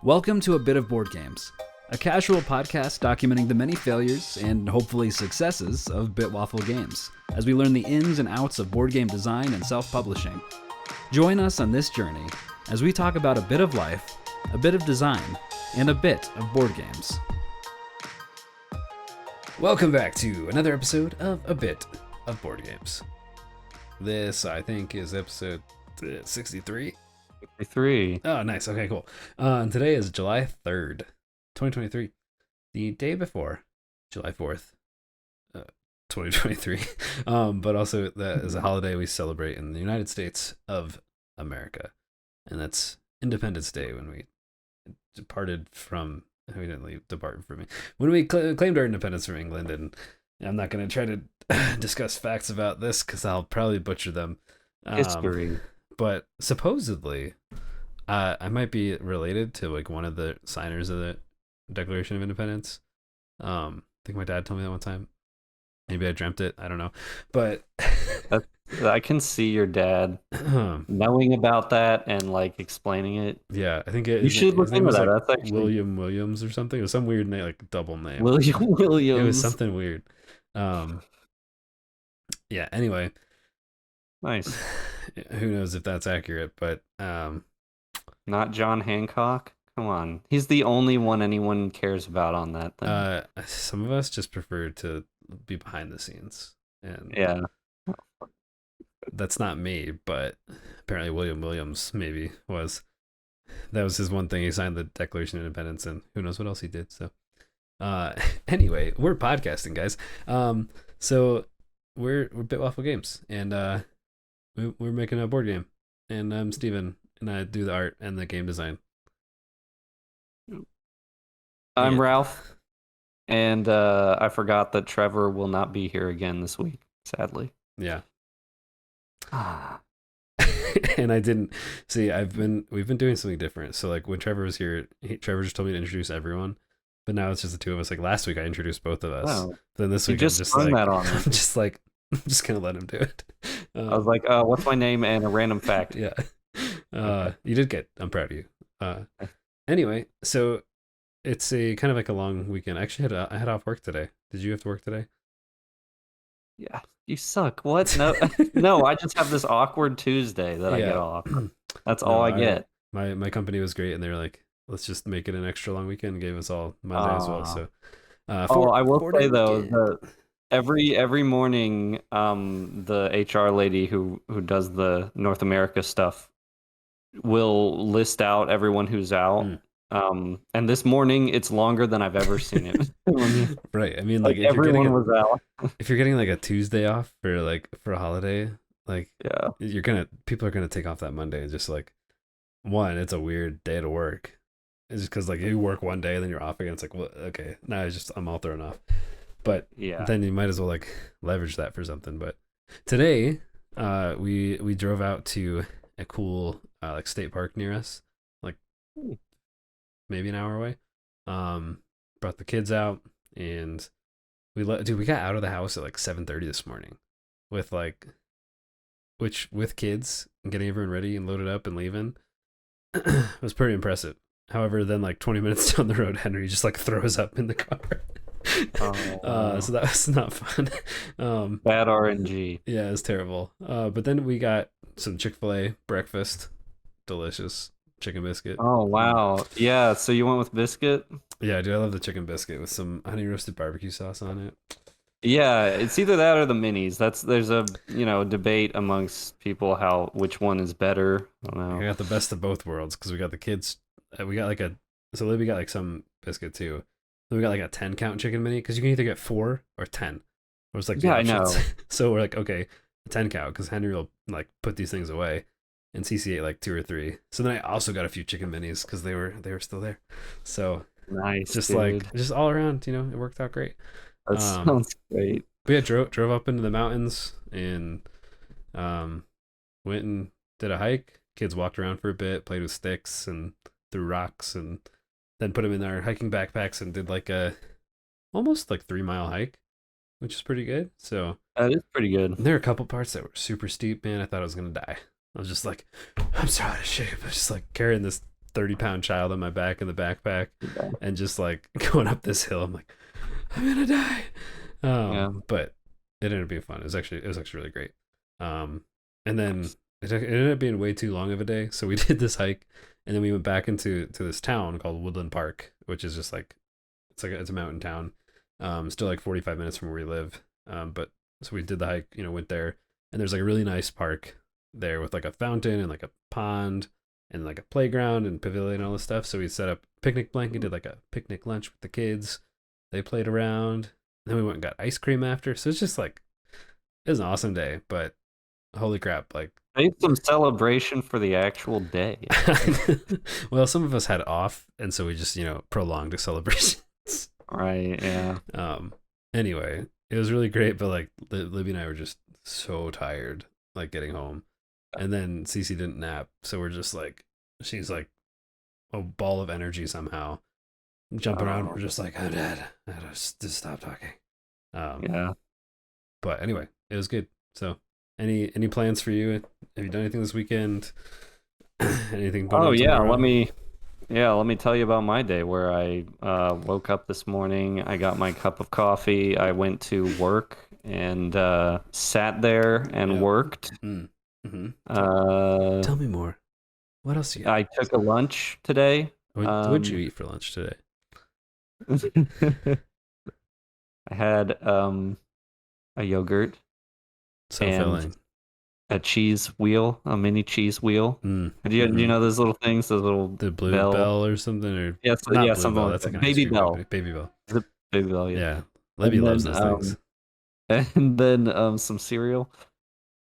Welcome to A Bit of Board Games, a casual podcast documenting the many failures and hopefully successes of Waffle Games, as we learn the ins and outs of board game design and self-publishing. Join us on this journey as we talk about a bit of life, a bit of design, and a bit of board games. Welcome back to another episode of A Bit of Board Games. This, I think, is episode 63. 63. Oh, nice. Okay, cool. And today is July 3rd, 2023, the day before July 4th, 2023. But also that is a holiday we celebrate in the United States of America. And that's Independence Day, when we departed from, we didn't depart from it, when we claimed our independence from England. And I'm not going to try to discuss facts about this because I'll probably butcher them. History. But supposedly, I might be related to like one of the signers of the Declaration of Independence. I think my dad told me that one time. Maybe I dreamt it. I don't know. But I can see your dad knowing about that and like explaining it. Yeah, I think it. You should look into that. Like That's actually William Williams or something. It was some weird name, like double name. William Williams. It was something weird. Yeah. Anyway. Nice. Who knows if that's accurate, but not John Hancock. Come on, he's the only one anyone cares about on that thing. Some of us just prefer to be behind the scenes, and yeah, that's not me. But apparently, William Williams maybe was. That was his one thing. He signed the Declaration of Independence, and who knows what else he did. So, anyway, we're podcasting, guys. So we're Bit Waffle Games, and we're making a board game, and I'm Steven, and I do the art and the game design. I'm Ralph, and I forgot that Trevor will not be here again this week, sadly. Yeah. And I didn't see. We've been doing something different. So like when Trevor was here, Trevor just told me to introduce everyone, but now it's just the two of us. Like last week, I introduced both of us. Wow. Then this week, I'm just like, I'm just gonna let him do it. I was like, what's my name and a random fact? Yeah. You did good. I'm proud of you. Anyway, so it's a kind of like a long weekend. I actually I had off work today. Did you have to work today? Yeah, you suck. What? No, no. I just have this awkward Tuesday that I get off. That's all I get. My company was great, and they were like, let's just make it an extra long weekend. And gave us all Monday as well. So, I will say though, every morning, the HR lady who does the North America stuff will list out everyone who's out. And this morning it's longer than I've ever seen it. Right. I mean, like if everyone was out. If you're getting like a Tuesday off for a holiday, like people are gonna take off that Monday. And just like, one, it's a weird day to work. It's just because like you work one day and then you're off again. It's like, well, okay, now I'm all thrown off. But then you might as well like leverage that for something. But today, we drove out to a cool like state park near us, like maybe an hour away. Brought the kids out, and we got out of the house at like 7:30 this morning, with kids and getting everyone ready and loaded up and leaving. It was pretty impressive. However, then like 20 minutes down the road, Henry just like throws up in the car. So that was not fun. Bad RNG. Yeah, it's terrible. But then we got some Chick-fil-A breakfast, delicious chicken biscuit. Oh wow, yeah. So you went with biscuit? Yeah, dude, I love the chicken biscuit with some honey roasted barbecue sauce on it. Yeah, it's either that or the minis. There's a debate amongst people which one is better. I don't know. We got the best of both worlds because we got the kids. We got we got like some biscuit too. Then we got like a 10 count chicken mini because you can either get 4 or 10. It was like I know. So we're like, okay, a 10 count because Henry will like put these things away, and CC ate like 2 or 3. So then I also got a few chicken minis because they were still there. So nice, just dude. just all around, it worked out great. That sounds great. But yeah, drove up into the mountains and went and did a hike. Kids walked around for a bit, played with sticks and threw rocks, and then put them in our hiking backpacks and did like a almost like 3-mile hike, which is pretty good. So that is pretty good. There are a couple parts that were super steep, man. I thought I was gonna die. I was just like, I'm so out of shape. I was just like carrying this 30-pound child on my back in the backpack, and just like going up this hill. I'm like, I'm gonna die. But it ended up being fun. It was actually really great. And then it ended up being way too long of a day, so we did this hike, and then we went back into this town called Woodland Park, which is just like it's a mountain town. Still like 45 minutes from where we live. But so we did the hike, went there, and there's like a really nice park there with like a fountain and like a pond and like a playground and pavilion and all this stuff. So we set up a picnic blanket, did like a picnic lunch with the kids. They played around. And then we went and got ice cream after. So it's just like, it was an awesome day, but holy crap. Like, made some celebration for the actual day. Well, some of us had off, and so we just, prolonged the celebrations. Right, yeah. Anyway, it was really great, but like Libby and I were just so tired, like getting home. And then Cece didn't nap, so we're just like, she's like a ball of energy somehow, jumping around. We're just like, I'm dead. I just stop talking. Yeah. But anyway, it was good. So, any plans for you? Have you done anything this weekend? Anything? Oh yeah, let me tell you about my day. Where I woke up this morning, I got my cup of coffee, I went to work and sat there and worked. Tell me more. What else you got? I took a lunch today. What'd you eat for lunch today? I had a yogurt and filling. a cheese wheel, a mini cheese wheel. Do you know those little things? Those little the blue bell or something, or something bell. Like That's that. Like Baby bell. Baby bell. Baby bell. Yeah. Libby loves those things. And then some cereal.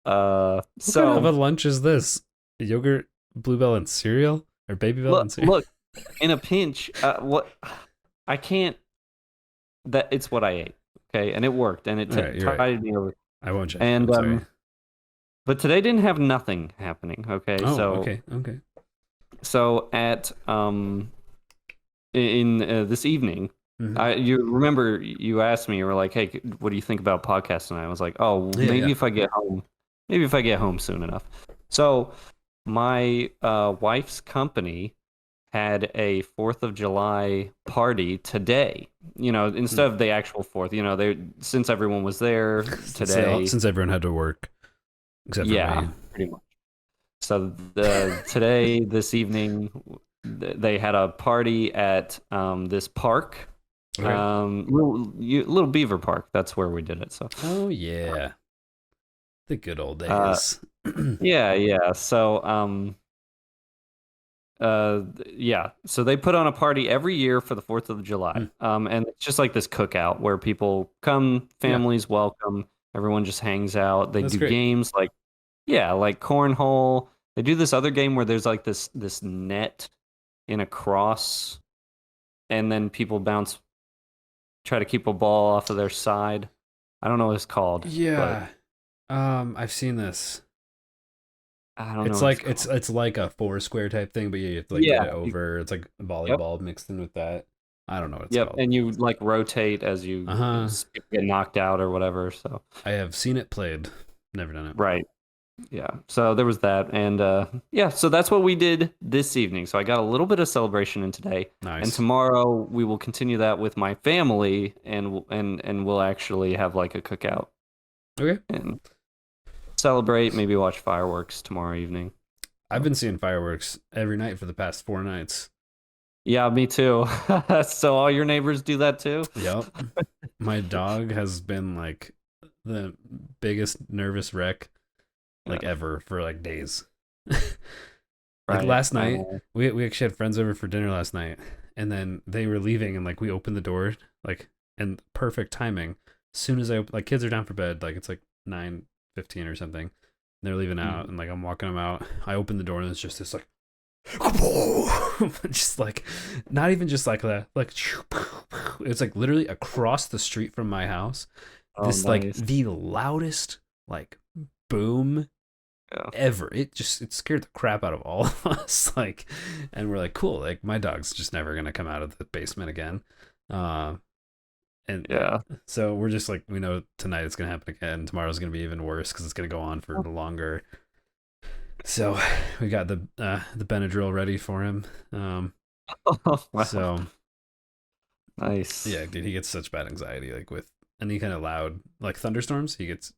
What kind of a lunch is this? Yogurt, Bluebell, and cereal, or Baby Bell and cereal? Look, in a pinch, what I can't. That it's what I ate, okay, and it worked, and it tied me over. I won't judge. And but today didn't have nothing happening. Okay, okay. So at in this evening, you remember you asked me, you were like, "Hey, what do you think about podcasts?" And I was like, "Oh, maybe if I get home soon enough." So my wife's company had a 4th of July party today. Instead of the actual 4th, since everyone was there today. Since everyone had to work, except for me. Pretty much. So today, this evening, they had a party at this park, Little Beaver Park. That's where we did it. So. Oh yeah, the good old days. Yeah. So so they put on a party every year for the 4th of July. And it's just like this cookout where people come, families welcome, everyone just hangs out. They do games like cornhole. They do this other game where there's like this net in a cross, and then people try to keep a ball off of their side. I don't know what it's called. Yeah. I've seen this. I don't know. It's like it's like a Foursquare type thing, but you have to get it over. It's like volleyball mixed in with that. I don't know what it's called. And you rotate as you get knocked out or whatever. So I have seen it played, never done it. Right. Yeah. So there was that, and so that's what we did this evening. So I got a little bit of celebration in today. Nice. And tomorrow we will continue that with my family, and we'll actually have like a cookout. Okay. And celebrate, maybe watch fireworks tomorrow evening. I've been seeing fireworks every night for the past 4 nights. Yeah, me too. So all your neighbors do that too? Yep. My dog has been like the biggest nervous wreck ever for days. Last night, we actually had friends over for dinner last night, and then they were leaving, and we opened the door and perfect timing. As soon as I kids are down for bed, it's 9:15 or something. And they're leaving out, and I'm walking them out. I open the door, and it's just this just not even just that, it's literally across the street from my house. This nice. The loudest boom ever. It scared the crap out of all of us. And we're cool. My dog's just never gonna come out of the basement again. And so we're just we know tonight it's gonna happen again. Tomorrow's gonna be even worse because it's gonna go on for longer. So we got the Benadryl ready for him. Oh, wow. So nice. yeah, dude, he gets such bad anxiety like with any kind of loud like thunderstorms. He's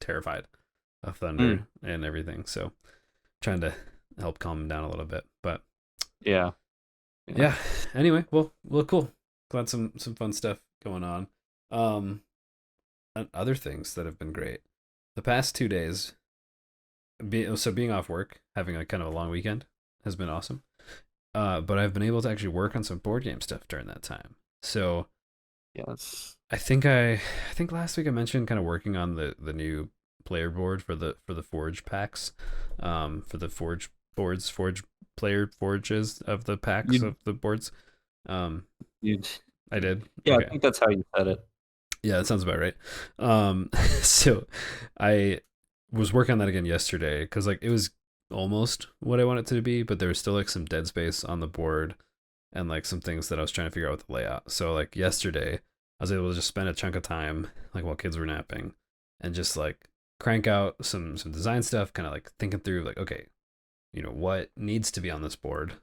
terrified of thunder and everything. So trying to help calm him down a little bit. But yeah. Anyway, well, cool. Glad some fun stuff going on. And other things that have been great. The past 2 days, being off work, having like kind of a long weekend has been awesome. But I've been able to actually work on some board game stuff during that time. So yes, I think last week I mentioned kind of working on the new player board for the Forge packs, for the Forge boards, Forge player forges of the packs of the boards. You I did. Yeah, okay. I think that's how you said it. Yeah, that sounds about right. So I was working on that again yesterday because like it was almost what I want it to be, but there was still like some dead space on the board and like some things that I was trying to figure out with the layout. So like yesterday, I was able to just spend a chunk of time like while kids were napping and just like crank out some design stuff, kind of like thinking through like, okay, what needs to be on this board.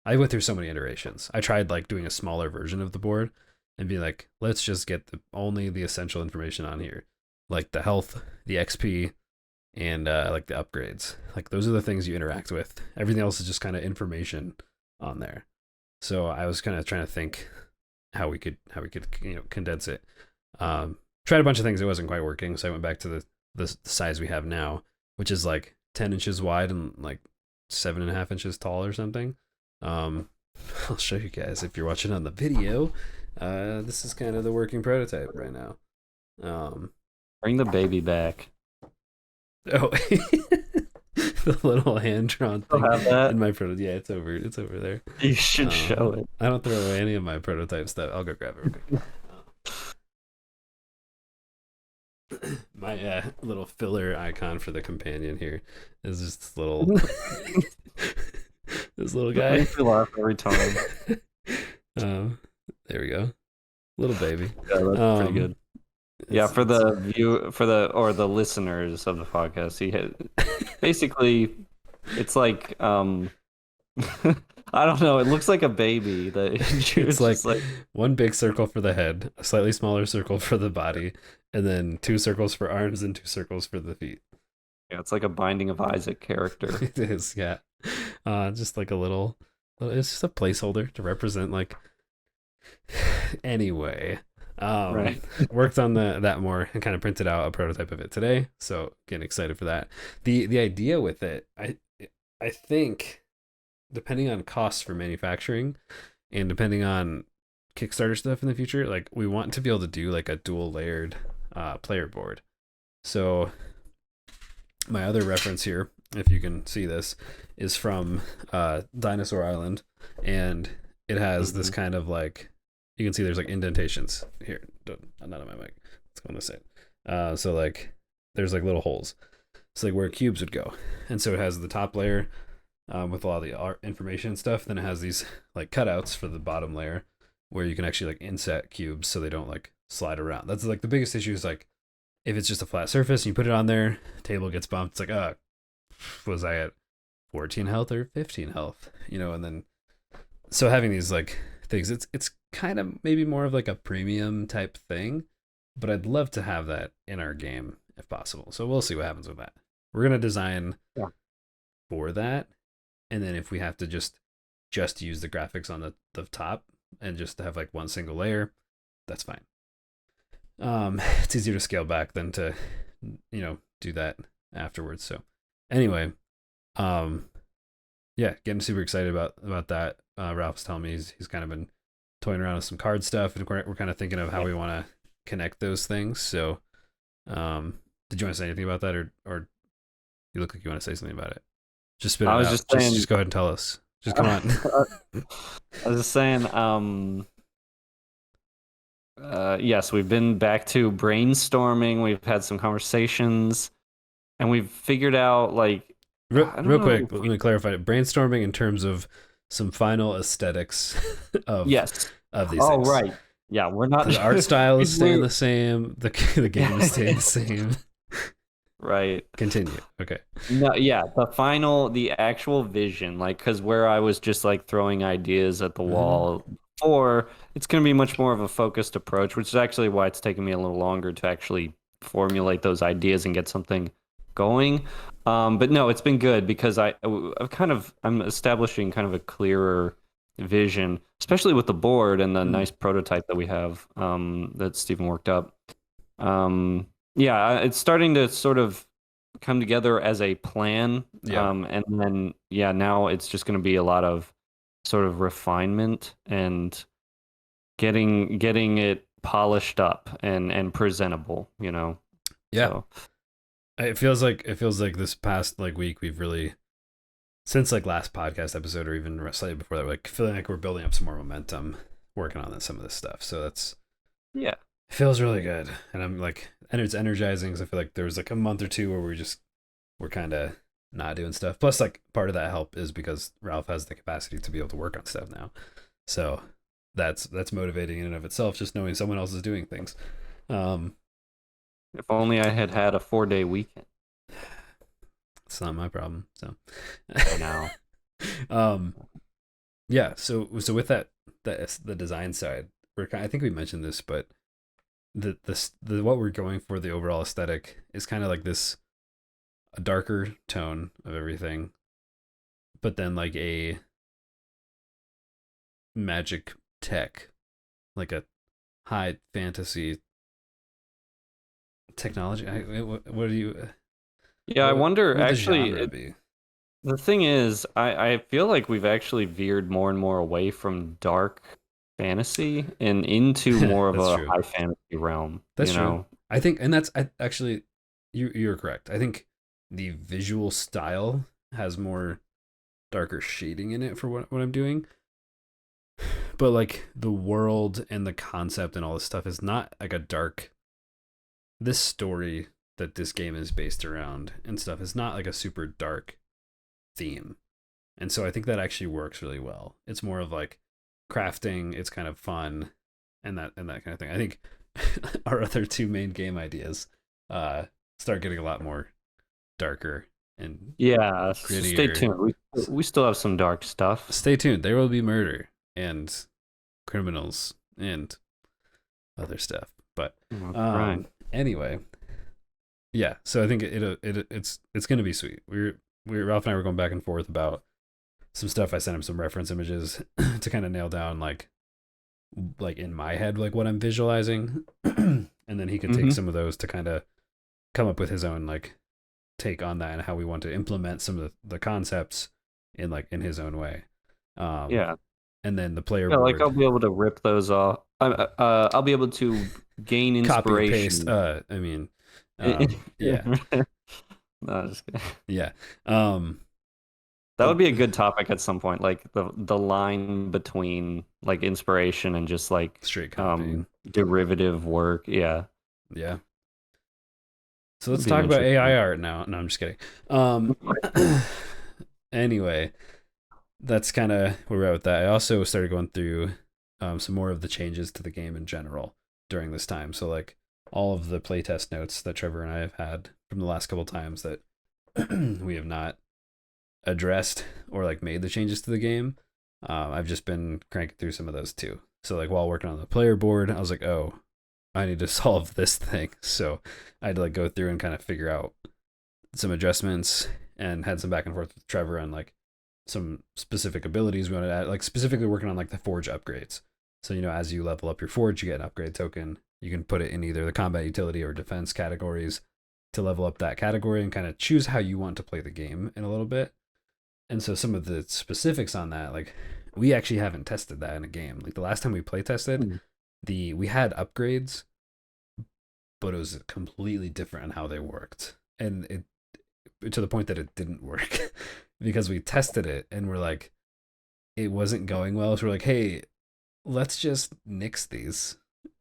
I went through so many iterations. I tried like doing a smaller version of the board and be like, let's just get only the essential information on here, like the health, the XP, and like the upgrades. Like those are the things you interact with. Everything else is just kind of information on there. So I was kind of trying to think how we could condense it. Tried a bunch of things. It wasn't quite working, so I went back to the size we have now, which is like 10 inches wide and like 7.5 inches tall or something. I'll show you guys if you're watching on the video. This is kind of the working prototype right now. Bring the baby back. Oh, the little hand drawn thing have that? in my prototype. Yeah, it's over there. You should show it. I don't throw away any of my prototype stuff. I'll go grab it real quick. My little filler icon for the companion here is just this little this little guy. I laugh every time. There we go, little baby. Yeah, that's pretty good. Yeah, for the listeners of the podcast, he had basically it's like I don't know. It looks like a baby. It's like one big circle for the head, a slightly smaller circle for the body, and then 2 circles for arms and 2 circles for the feet. Yeah, it's like a Binding of Isaac character. It is, yeah. Just like a little. It's just a placeholder to represent like. Anyway, right. Worked on that more and kind of printed out a prototype of it today. So getting excited for that. The idea with it, I think, depending on costs for manufacturing and depending on Kickstarter stuff in the future, like we want to be able to do like a dual layered player board. So my other reference here, if you can see this, is from Dinosaur Island, and it has this kind of like, you can see there's like indentations here. Not on my mic. Let's go on this side. So like there's like little holes. It's like where cubes would go, and so it has the top layer with a lot of the art information and stuff. Then it has these like cutouts for the bottom layer where you can actually like inset cubes so they don't like slide around. That's like the biggest issue is like if it's just a flat surface and you put it on there, table gets bumped. It's like, was I at 14 health or 15 health? And then so having these like things, it's kind of maybe more of like a premium type thing, but I'd love to have that in our game if possible. So we'll see what happens with that. We're gonna design for that, and then if we have to just use the graphics on the top and just have like one single layer, that's fine. It's easier to scale back than to do that afterwards. So anyway, getting super excited about that. Ralph's telling me he's kind of been toying around with some card stuff, and we're kind of thinking of how we want to connect those things. So did you want to say anything about that, or you look like you want to say something about it? Just spit it out. Just go ahead and tell us. Just come on. I was just saying, yes, we've been back to brainstorming. We've had some conversations, and we've figured out like real quick. Let me clarify it. Brainstorming in terms of some final aesthetics of these things. Right. Yeah, we're not. The art style is staying the same. The game is staying the same. Right. Continue. Okay. No, yeah, the actual vision, like, because where I was just like throwing ideas at the Mm-hmm. wall before, it's going to be much more of a focused approach, which is actually why it's taken me a little longer to actually formulate those ideas and get something going. But no, it's been good because I'm establishing kind of a clearer vision, especially with the board and the nice prototype that we have that Stephen worked up. Yeah, it's starting to sort of come together as a plan. Yeah. And then, yeah, now it's just going to be a lot of sort of refinement and getting it polished up and presentable, you know. Yeah. So It feels like this past like week we've really, since like last podcast episode or even slightly before that, like feeling like we're building up some more momentum working on some of this stuff. So that's, yeah. it feels really good. And I'm like, and it's energizing because I feel like there was like a month or two where we're kind of not doing stuff. Plus, like part of that help is because Ralph has the capacity to be able to work on stuff now. So that's motivating in and of itself, just knowing someone else is doing things. If only I had had a 4-day weekend. It's not my problem. So Now. Yeah. So with that the design side, I think we mentioned this, but the what we're going for, the overall aesthetic is kind of like this, a darker tone of everything, but then like a magic tech, like a high fantasy technology. What do you? Yeah, I wonder What would the actually. genre be? The thing is, I feel like we've actually veered more and more away from dark fantasy and into more of That's a true. high fantasy realm, That's you true. know? I think, and that's actually, you're correct. I think the visual style has more darker shading in it for what I'm doing, but like the world and the concept and all this stuff is not like a dark. This story that this game is based around and stuff is not like a super dark theme, and so I think that actually works really well. It's more of like crafting. It's kind of fun, and that kind of thing. I think our other two main game ideas uh start getting a lot more darker and Yeah, so stay grittier. tuned. We still have some dark stuff. Stay tuned. There will be murder and criminals and other stuff. But Right. anyway, yeah. So I think it's gonna be sweet. We Ralph and I were going back and forth about some stuff. I sent him some reference images to kind of nail down like in my head like what I'm visualizing, and then he could take some of those to kind of come up with his own like take on that and how we want to implement some of the concepts in his own way. Yeah. And then the player Yeah, like I'll board, be able to rip those off. I'll be able to gain copy and paste. inspiration. I mean, yeah, No, just kidding. yeah. That But would be a good topic at some point, like the line between like inspiration and just like straight copying. derivative work. Yeah. Yeah. So let's Be talk about AI interesting. art now. No, I'm just kidding. Anyway, that's kind of where we're at with that. I also started going through some more of the changes to the game in general during this time. So like all of the playtest notes that Trevor and I have had from the last couple times that we have not addressed or like made the changes to the game. I've just been cranking through some of those too. So like while working on the player board, I was like, oh, I need to solve this thing. So I had to like go through and kind of figure out some adjustments and had some back and forth with Trevor on like some specific abilities we wanted to add, like specifically working on like the forge upgrades. So, as you level up your forge, you get an upgrade token. You can put it in either the combat utility or defense categories to level up that category and kind of choose how you want to play the game in a little bit. And so some of the specifics on that, like we actually haven't tested that in a game. Like the last time we play tested, we had upgrades, but it was completely different on how they worked. And it to the point that it didn't work because we tested it and we're like, it wasn't going well. So we're like, hey, let's just nix these.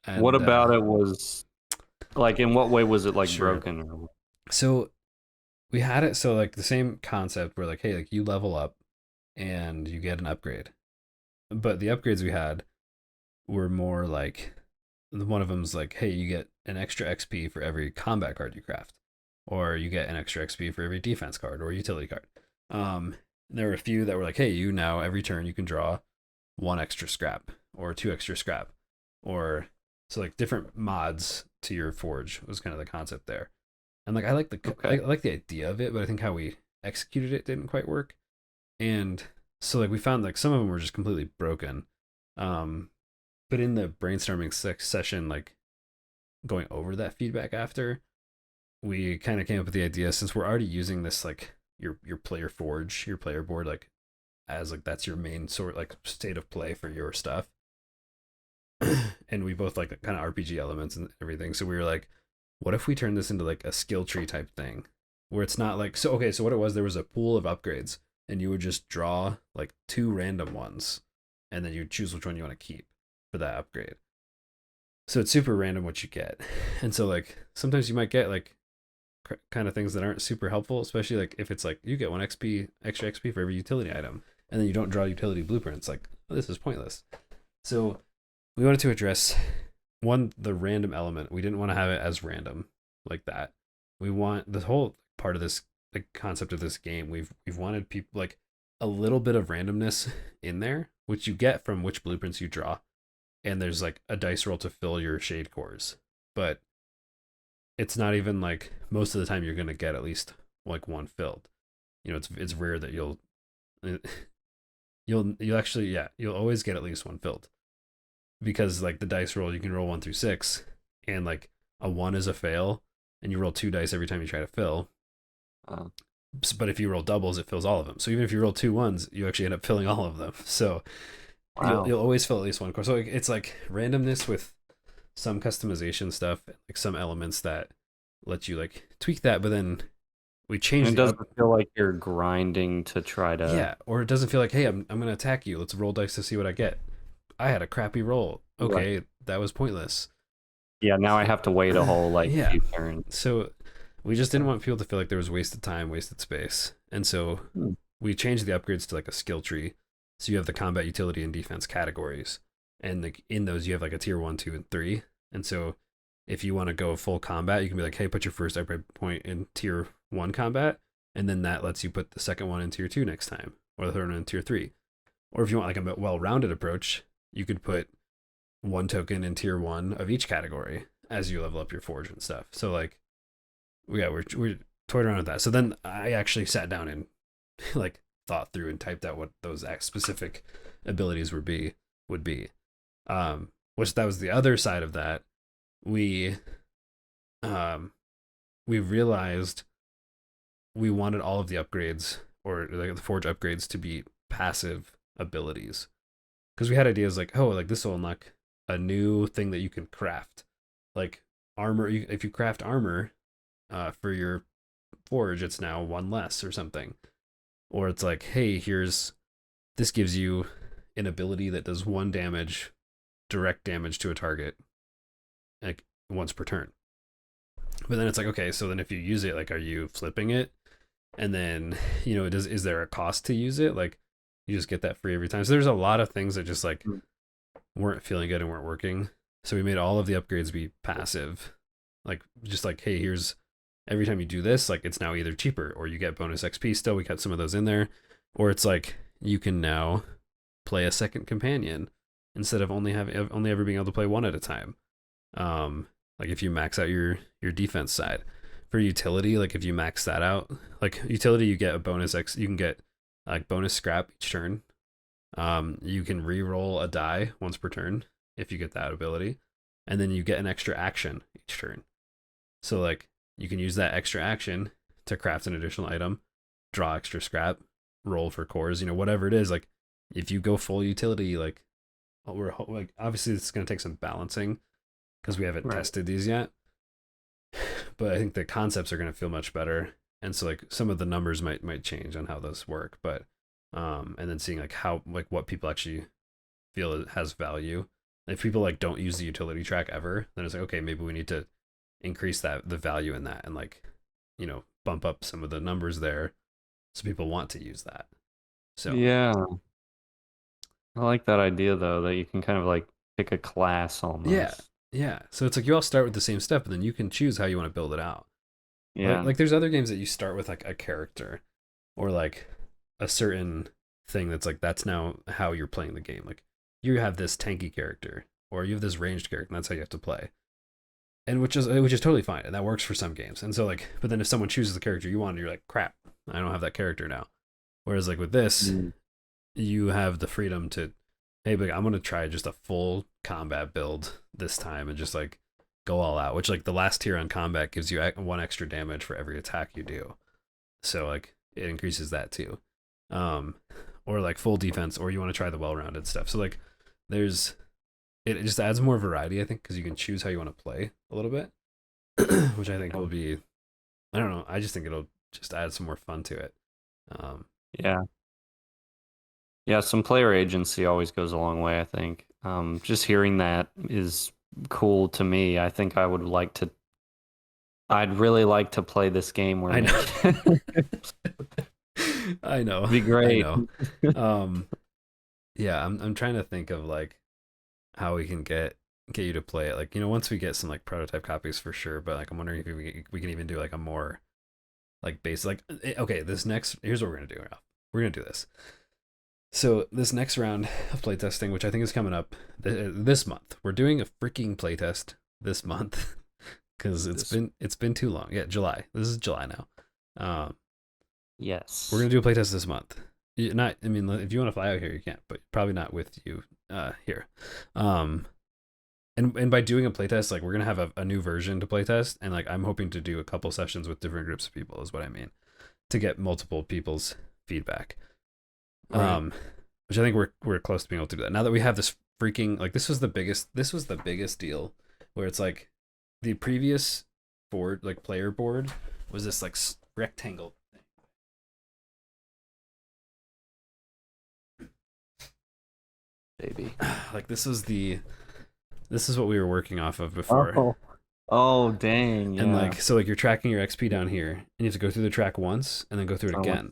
And, what about it was like? In what way was it like sure. broken? So we had it so like the same concept where like, hey, like you level up and you get an upgrade, but the upgrades we had were more like one of them's like, hey, you get an extra XP for every combat card you craft. or you get an extra XP for every defense card or utility card. There were a few that were like, hey, you now every turn you can draw one extra scrap or two extra scrap, or so like different mods to your forge was kind of the concept there. And like I like the idea of it, but I think how we executed it didn't quite work. And so like we found like some of them were just completely broken. But in the brainstorming session, like going over that feedback after, we kind of came up with the idea, since we're already using this like your player forge, your player board, like as like that's your main sort like state of play for your stuff. And we both like kind of RPG elements and everything. So we were like, what if we turn this into like a skill tree type thing, where it's not like, so okay, so what it was, there was a pool of upgrades and you would just draw like two random ones and then you choose which one you want to keep for that upgrade. So it's super random what you get. And so like sometimes you might get like kind of things that aren't super helpful, especially like if it's like you get one extra XP for every utility item and then you don't draw utility blueprints, like, oh, this is pointless. So we wanted to address one, the random element. We didn't want to have it as random like that. We want the whole part of this, the concept of this game, we've wanted people like a little bit of randomness in there, which you get from which blueprints you draw. And there's like a dice roll to fill your shade cores. But it's not even like most of the time you're going to get at least like one filled. You know, it's rare that you'll actually, yeah, you'll always get at least one filled. Because like the dice roll, you can roll 1 through 6, and like a 1 is a fail, and you roll 2 dice every time you try to fill. But if you roll doubles, it fills all of them. So even if you roll 2 1s, you actually end up filling all of them. So wow. you'll always fill at least one core. So it's like randomness with some customization stuff, like some elements that let you like tweak that, but then we change. It doesn't feel like you're grinding to try to. Yeah, or it doesn't feel like, hey, I'm gonna attack you. Let's roll dice to see what I get. I had a crappy roll. Okay, right. That was pointless. Yeah, now I have to wait a whole like few turns. So we just didn't want people to feel like there was wasted time, wasted space, and so we changed the upgrades to like a skill tree. So you have the combat, utility, and defense categories, and like in those you have like a tier 1, 2, and 3. And so if you want to go full combat, you can be like, hey, put your first upgrade point in tier 1 combat, and then that lets you put the second one in tier 2 next time, or the third one in tier 3. Or if you want like a well-rounded approach, you could put 1 token in tier 1 of each category as you level up your forge and stuff. So like, yeah, we're toyed around with that. So then I actually sat down and like thought through and typed out what those specific abilities would be. Which that was the other side of that. We realized we wanted all of the upgrades, or like the forge upgrades, to be passive abilities. Because we had ideas like, oh, like this will unlock a new thing that you can craft, like armor. If you craft armor for your forge, it's now 1 less or something. Or it's like, hey, this gives you an ability that does 1 damage, direct damage to a target, like once per turn. But then it's like, okay, so then if you use it, like, are you flipping it? And then, you know, is there a cost to use it? Like, you just get that free every time. So there's a lot of things that just like weren't feeling good and weren't working. So we made all of the upgrades be passive. Like, just like, hey, here's every time you do this, like it's now either cheaper or you get bonus XP still. We got some of those in there. Or it's like you can now play a second companion instead of only ever being able to play 1 at a time. Like if you max out your defense side. For utility, like if you max that out, like utility, you get a bonus you can get like bonus scrap each turn. You can re-roll a die once per turn if you get that ability, and then you get an extra action each turn. So like you can use that extra action to craft an additional item, draw extra scrap, roll for cores, you know, whatever it is. Like if you go full utility, like we're like, obviously it's going to take some balancing because we haven't tested these yet, but I think the concepts are going to feel much better. And so like some of the numbers might change on how those work, but and then seeing like how, like what people actually feel it has value. If people like don't use the utility track ever, then it's like, okay, maybe we need to increase the value in that and like, you know, bump up some of the numbers there so people want to use that. So yeah, I like that idea though, that you can kind of like pick a class almost. Yeah. So it's like you all start with the same stuff, and then you can choose how you want to build it out. Yeah. Like there's other games that you start with like a character or like a certain thing that's like that's now how you're playing the game. Like you have this tanky character or you have this ranged character, and that's how you have to play. And which is totally fine, and that works for some games. And so like, but then if someone chooses the character you want, you're like, crap, I don't have that character now. Whereas like with this, you have the freedom to, hey, but I'm gonna try just a full combat build this time and just like go all out. Which like the last tier on combat gives you 1 extra damage for every attack you do, so like it increases that too. Or like full defense, or you want to try the well-rounded stuff. So like there's it just adds more variety, I think, because you can choose how you want to play a little bit, which I think will be, I don't know, I just think it'll just add some more fun to it. Yeah. Yeah, some player agency always goes a long way, I think. Just hearing that is cool to me. I think I'd really like to play this game where I know. I know. It'd be great. I know. Yeah, I'm trying to think of like how we can get you to play it. Like, you know, once we get some like prototype copies for sure, but like I'm wondering if we can even do like a more like base like okay, here's what we're gonna do, Ralph. We're gonna do this. So this next round of playtesting, which I think is coming up this month, we're doing a freaking playtest this month because it's been too long. Yeah, July. This is July now. Yes, we're gonna do a playtest this month. Not, I mean, if you want to fly out here, you can, but probably not with you here. And by doing a playtest, like we're gonna have a new version to playtest, and like I'm hoping to do a couple sessions with different groups of people, is what I mean, to get multiple people's feedback. Right. Which I think we're close to being able to do that. Now that we have this freaking like this was the biggest deal, where it's like the previous board, like player board, was this like rectangle thing. Baby. Like this is what we were working off of before. Oh dang. Yeah. And like so like you're tracking your XP down here, and you have to go through the track once and then go through it again.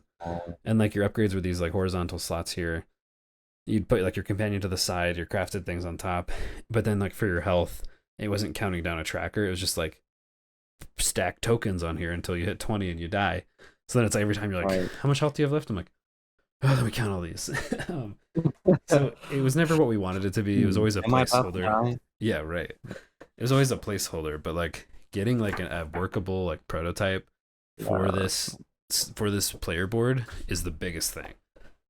And like your upgrades were these like horizontal slots here. You'd put like your companion to the side, your crafted things on top, but then like for your health, it wasn't counting down a tracker. It was just like stack tokens on here until you hit 20 and you die. So then it's like every time you're like, right, how much health do you have left? I'm like, oh, let me count all these. So it was never what we wanted it to be. It was always a placeholder. Yeah, right. It was always a placeholder, but like getting like a workable like prototype for this player board is the biggest thing.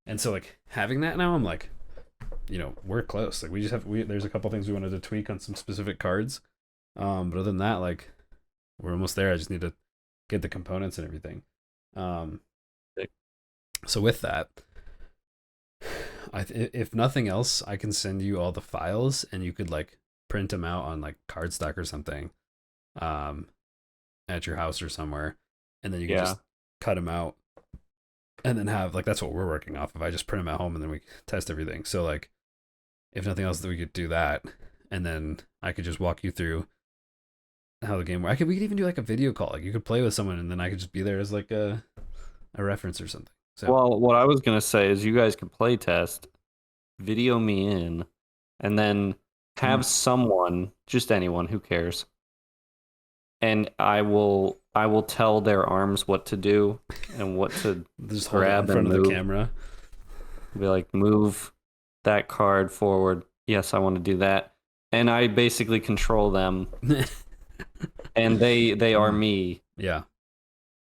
And so like having that now, I'm like, you know, we're close. Like there's a couple things we wanted to tweak on some specific cards. But other than that, like we're almost there. I just need to get the components and everything. So with that, if nothing else, I can send you all the files and you could like print them out on like cardstock or something at your house or somewhere, and then you can just cut them out and then have like that's what we're working off of. I just print them at home and then we test everything. So like if nothing else, we could do that, and then I could just walk you through how the game works. We could even do like a video call. Like you could play with someone and then I could just be there as like a reference or something. So well, what I was gonna say is you guys could play test, video me in, and then have someone, just anyone, who cares, and I will tell their arms what to do and what to just grab in front of the camera. Be like, move that card forward. Yes, I want to do that, and I basically control them, and they are me. Yeah,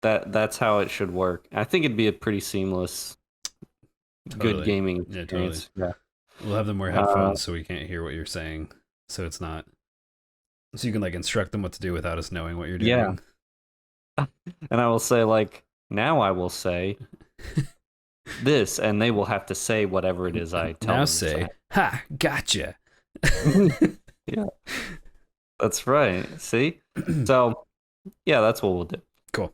that's how it should work. I think it'd be a pretty seamless, good gaming experience. Yeah, we'll have them wear headphones so we can't hear what you're saying. So it's not. So you can like instruct them what to do without us knowing what you're doing. Yeah. And I will say like, now I will say this, and they will have to say whatever it is I tell them. Now say, ha, gotcha. Yeah. That's right. See? So yeah, that's what we'll do. Cool.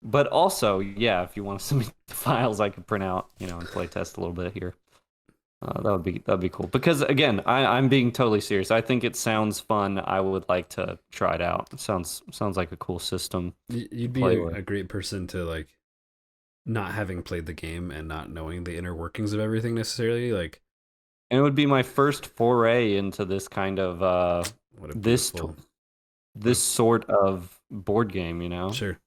But also, yeah, if you want to send me the files I could print out, you know, and play test a little bit here. That'd be cool. Because again, I'm being totally serious. I think it sounds fun. I would like to try it out. It sounds like a cool system. You'd be a great person to like, not having played the game and not knowing the inner workings of everything necessarily. Like, and it would be my first foray into this kind of this sort of board game, you know? Sure.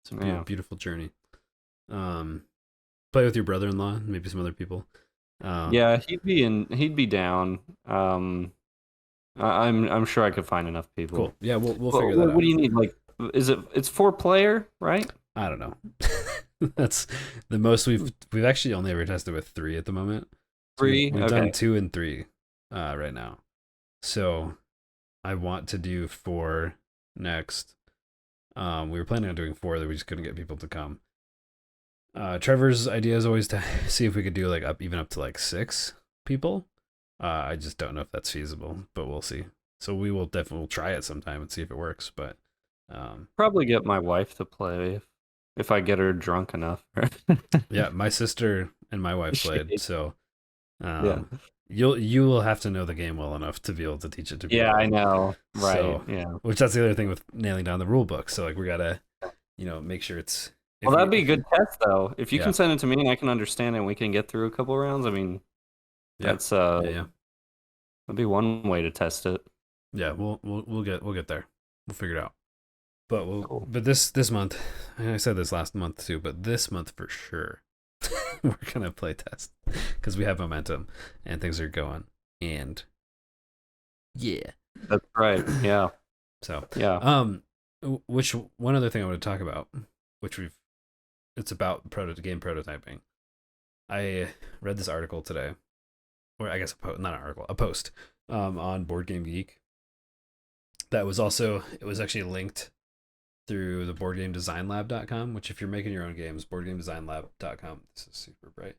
It's a beautiful journey. Play with your brother-in-law, maybe some other people. Yeah, he'd be down. I'm sure I could find enough people. Cool. Yeah, we'll figure that out. What do you need? Like, it's 4-player, right? I don't know. That's the most we've actually only ever tested with 3 at the moment. 3? We've done 2 and 3 right now. So I want to do 4 next. We were planning on doing 4, that we just couldn't get people to come. Trevor's idea is always to see if we could do like even up to like 6 people. I just don't know if that's feasible, but we'll see. So we'll try it sometime and see if it works. But probably get my wife to play if I get her drunk enough. Yeah, my sister and my wife played, so you will have to know the game well enough to be able to teach it to people. Yeah, I know. Right. So, yeah. Which that's the other thing with nailing down the rule book. So like we gotta, make sure it's. Well, that'd be a good test though. If you can send it to me and I can understand it, and we can get through a couple rounds. I mean, that's that'd be one way to test it. Yeah, we'll get there. We'll figure it out. But but this month, I said this last month too, but this month for sure, we're gonna play test because we have momentum and things are going. And yeah, that's right. Yeah. So yeah. Which one other thing I want to talk about, it's about game prototyping. I read this article today, or I guess not an article, a post on Board Game Geek. That was actually linked through the boardgamedesignlab.com, which if you're making your own games, boardgamedesignlab.com, this is super bright,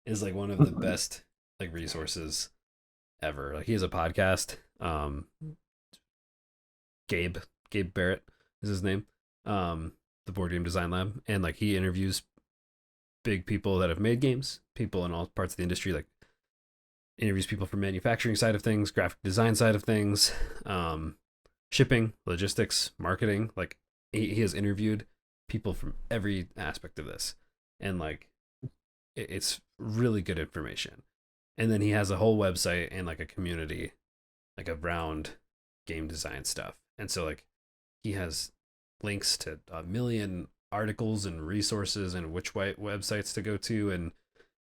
is like one of the best like resources ever. Like he has a podcast, Gabe Barrett is his name, the Board Game Design Lab, and like he interviews big people that have made games, people in all parts of the industry, like interviews people from manufacturing side of things, graphic design side of things, shipping, logistics, marketing. Like he has interviewed people from every aspect of this, and like it's really good information. And then he has a whole website and like a community like around game design stuff. And so like he has links to a million articles and resources and which websites to go to and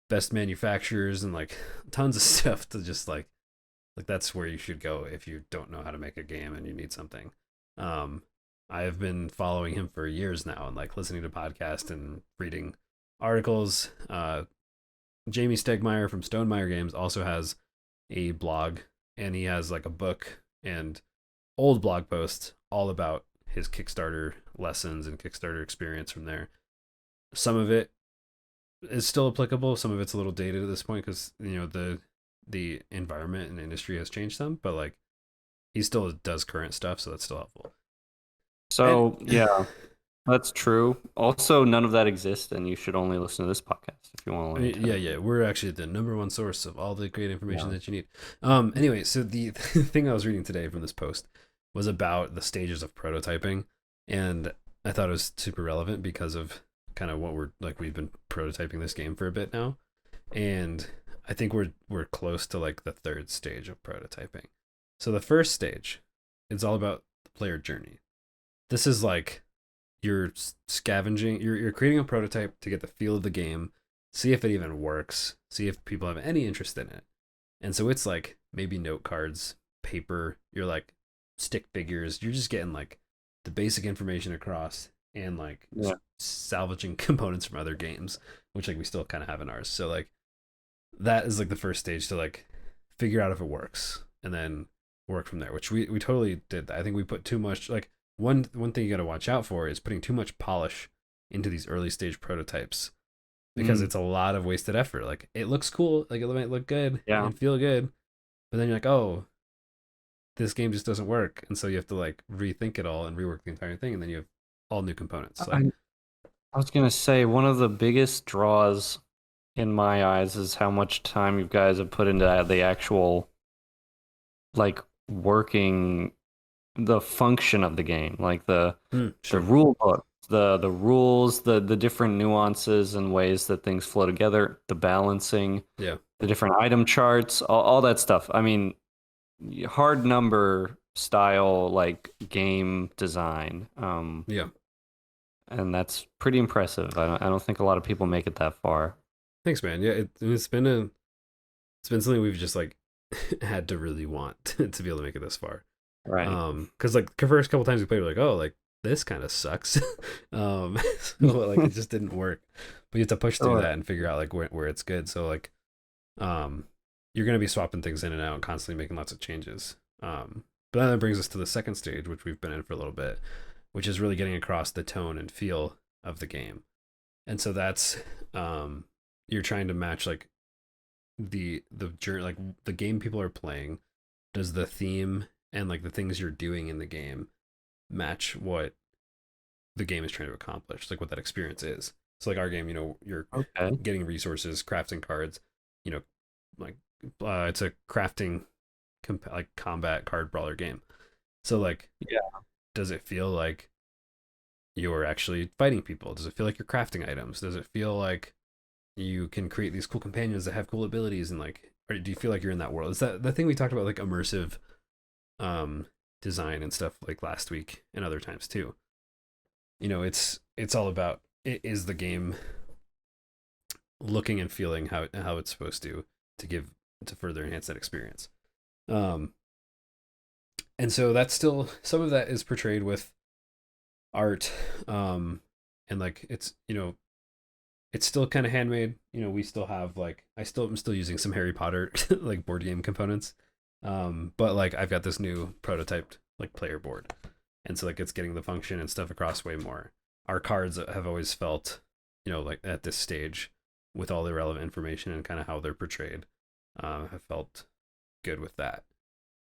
best manufacturers and like tons of stuff to just like that's where you should go if you don't know how to make a game and you need something. I have been following him for years now and like listening to podcasts and reading articles. Jamie Stegmaier from Stonemaier Games also has a blog, and he has like a book and old blog posts all about his Kickstarter lessons and Kickstarter experience from there. Some of it is still applicable. Some of it's a little dated at this point because the environment and industry has changed some, but like he still does current stuff, so that's still helpful. So yeah, that's true. Also, none of that exists, and you should only listen to this podcast if you want to learn. Yeah, we're actually the number one source of all the great information that you need. Anyway, so the thing I was reading today from this post was about the stages of prototyping, and I thought it was super relevant because of kind of what we've been prototyping this game for a bit now, and I think we're close to like the 3rd stage of prototyping. So the first stage, it's all about the player journey. This is like you're scavenging, you're creating a prototype to get the feel of the game, see if it even works, see if people have any interest in it. And so it's like maybe note cards, paper, you're like stick figures, you're just getting like the basic information across and like salvaging components from other games, which like we still kind of have in ours. So like that is like the first stage to like figure out if it works and then work from there, which we totally did. I think we put too much, like one thing you got to watch out for is putting too much polish into these early stage prototypes because it's a lot of wasted effort. Like it looks cool, like it might look good and feel good, but then you're like, oh, this game just doesn't work, and so you have to like rethink it all and rework the entire thing, and then you have all new components. Like, I was gonna say one of the biggest draws in my eyes is how much time you guys have put into the actual like working the function of the game, like the rule book, the rules, the different nuances and ways that things flow together, the balancing, the different item charts, all that stuff. I mean, hard number style like game design. Yeah. And that's pretty impressive. I don't think a lot of people make it that far. Thanks, man. Yeah, it's been something we've just like had to really want to be able to make it this far. Right. Because like the first couple times we played, we're like, oh, like this kind of sucks. So like it just didn't work. But you have to push through that and figure out like where it's good. So like, you're gonna be swapping things in and out, and constantly making lots of changes. But then that brings us to the second stage, which we've been in for a little bit, which is really getting across the tone and feel of the game. And so that's you're trying to match like the journey, like the game people are playing. Does the theme and like the things you're doing in the game match what the game is trying to accomplish, like what that experience is? So like our game, you're getting resources, crafting cards, like it's a crafting like combat card brawler game. So like, yeah, does it feel like you're actually fighting people? Does it feel like you're crafting items? Does it feel like you can create these cool companions that have cool abilities, and like, or do you feel like you're in that world? Is that the thing we talked about, like immersive design and stuff, like last week and other times too? It's all about, is the game looking and feeling how it's supposed to further enhance that experience. And so that's still, some of that is portrayed with art, and like it's still kind of handmade. We still have like, I'm still using some Harry Potter like board game components, but like I've got this new prototyped like player board, and so like it's getting the function and stuff across way more. Our cards have always felt, like at this stage, with all the relevant information and kind of how they're portrayed, have felt good with that.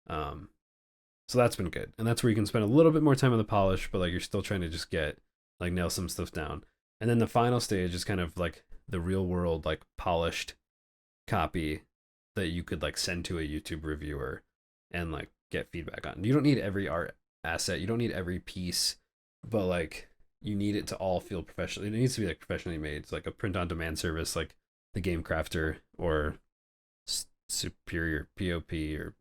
So that's been good, and that's where you can spend a little bit more time on the polish, but like you're still trying to just get like nail some stuff down. And then the final stage is kind of like the real world, like polished copy that you could like send to a YouTube reviewer and like get feedback on. You don't need every art asset, you don't need every piece, but like you need it to all feel professional. It needs to be like professionally made. It's like a print on demand service, like the Game Crafter or Superior POP, or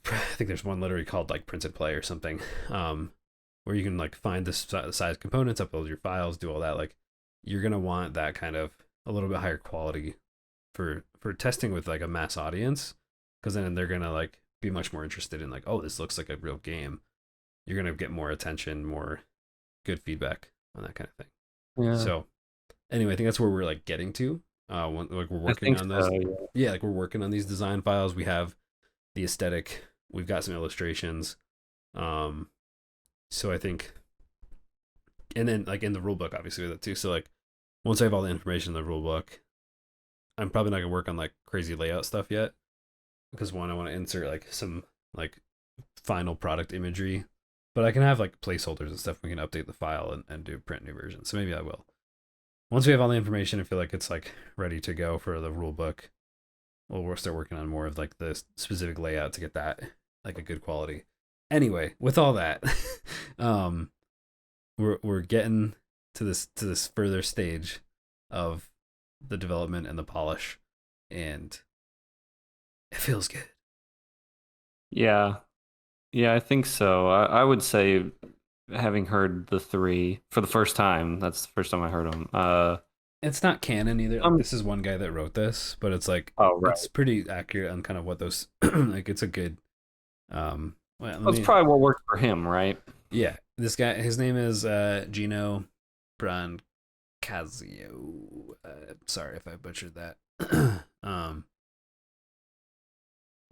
I think there's one literally called like Print and Play or something, where you can like find the size components, upload your files, do all that. Like you're gonna want that kind of a little bit higher quality for testing with like a mass audience, because then they're gonna like be much more interested in like, oh, this looks like a real game. You're gonna get more attention, more good feedback on that kind of thing. Yeah. So anyway, I think that's where we're like getting to. Like we're working on those. Yeah, like we're working on these design files. We have the aesthetic. We've got some illustrations. So I think, and then like in the rule book, obviously with that too. So like once I have all the information in the rule book, I'm probably not gonna work on like crazy layout stuff yet, because one, I want to insert like some like final product imagery, but I can have like placeholders and stuff. We can update the file and do print new versions. So maybe I will. Once we have all the information, I feel like it's like ready to go for the rule book. We'll start working on more of like the specific layout to get that like a good quality. Anyway, with all that, we're getting to this further stage of the development and the polish, and it feels good. Yeah, I think so. I would say, having heard the three for the first time, that's the first time I heard them. It's not canon either. Like, this is one guy that wrote this, but it's like, it's pretty accurate on kind of what those like. It's a good. That's probably what worked for him, right? Yeah, this guy, his name is Gino Brancazio. Sorry if I butchered that.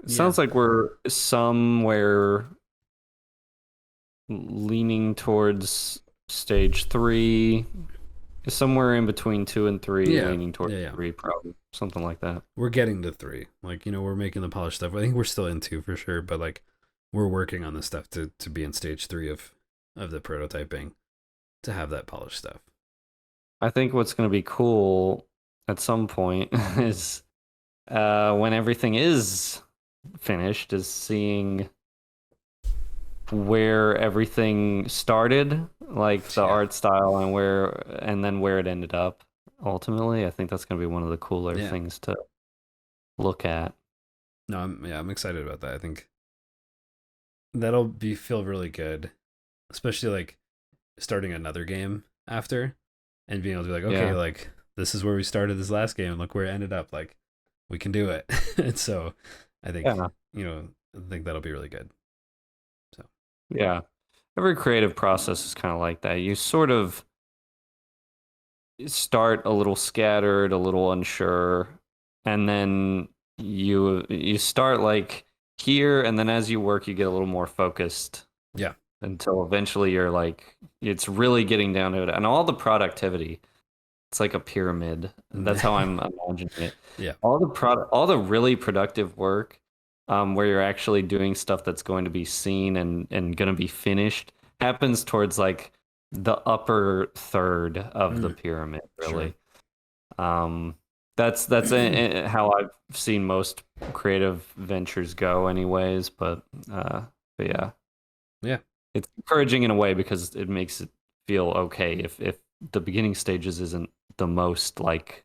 It sounds like we're somewhere leaning towards stage 3, somewhere in between 2 and 3, leaning towards 3, probably something like that. We're getting to 3. Like, we're making the polished stuff. I think we're still in 2 for sure, but like we're working on this stuff to be in stage 3 of the prototyping, to have that polished stuff. I think what's going to be cool at some point is when everything is finished, is seeing where everything started, like the art style, and then where it ended up ultimately. I think that's going to be one of the cooler things to look at. No, I'm excited about that. I think that'll feel really good, especially like starting another game after and being able to be like, okay, like this is where we started this last game and look where it ended up. Like we can do it. And so I think I think that'll be really good. So every creative process is kind of like that. You sort of start a little scattered, a little unsure, and then you start like here, and then as you work you get a little more focused. Yeah. Until eventually you're like, it's really getting down to it. And all the productivity, it's like a pyramid. That's how I'm imagining it. Yeah. All the really productive work, where you're actually doing stuff that's going to be seen and going to be finished, happens towards like the upper third of the pyramid, really. Sure. That's how I've seen most creative ventures go anyways, but yeah. Yeah. It's encouraging in a way because it makes it feel okay if the beginning stages isn't the most like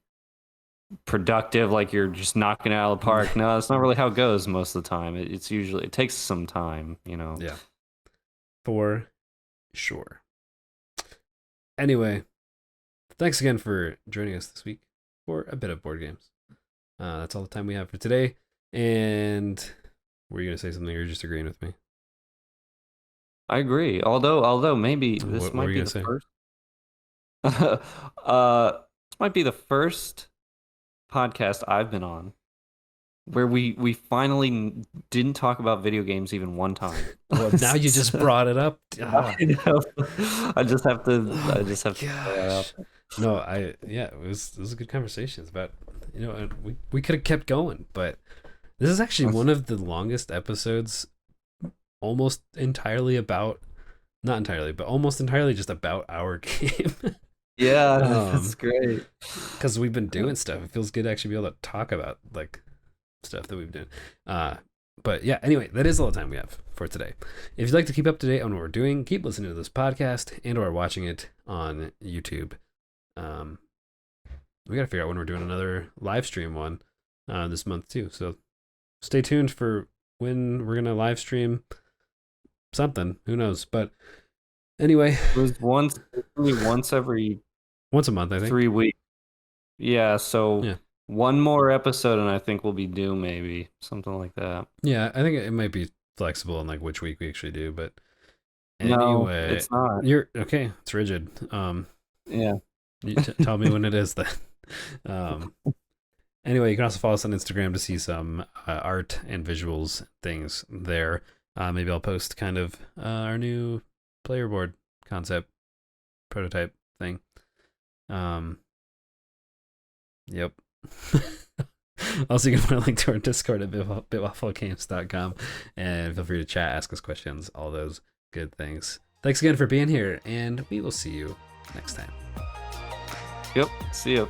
productive, like you're just knocking it out of the park. No, that's not really how it goes most of the time. It's usually, it takes some time, you know. Yeah, for sure. Anyway, thanks again for joining us this week for a bit of board games. That's all the time we have for today. And were you gonna say something, or you're just agreeing with me? I agree. Although maybe this might be the first. This might be the first podcast I've been on where we finally didn't talk about video games even one time. Well, now you just brought it up. I just have to. No, it was a good conversation. It's about, you know, we could have kept going, but this is actually one of the longest episodes, almost entirely about, not entirely, but almost entirely just about our game. Yeah, that's great. Because we've been doing stuff. It feels good to actually be able to talk about like stuff that we've done. But yeah, anyway, that is all the time we have for today. If you'd like to keep up to date on what we're doing, keep listening to this podcast and or watching it on YouTube. We gotta figure out when we're doing another live stream one this month too. So stay tuned for when we're gonna live stream something. Who knows? But anyway, it was once a month, I think. 3 weeks. Yeah, so one more episode and I think we'll be due, maybe something like that. Yeah, I think it might be flexible in like which week we actually do, but anyway, no, it's not. You're okay. It's rigid. Yeah. You tell me when it is then. Anyway, you can also follow us on Instagram to see some art and visuals things there. Maybe I'll post kind of our new player board concept prototype thing. Yep. Also, you can find a link to our Discord at bitwafflegames.com, and feel free to chat, ask us questions, all those good things. Thanks again for being here, and we will see you next time. Yep. See you.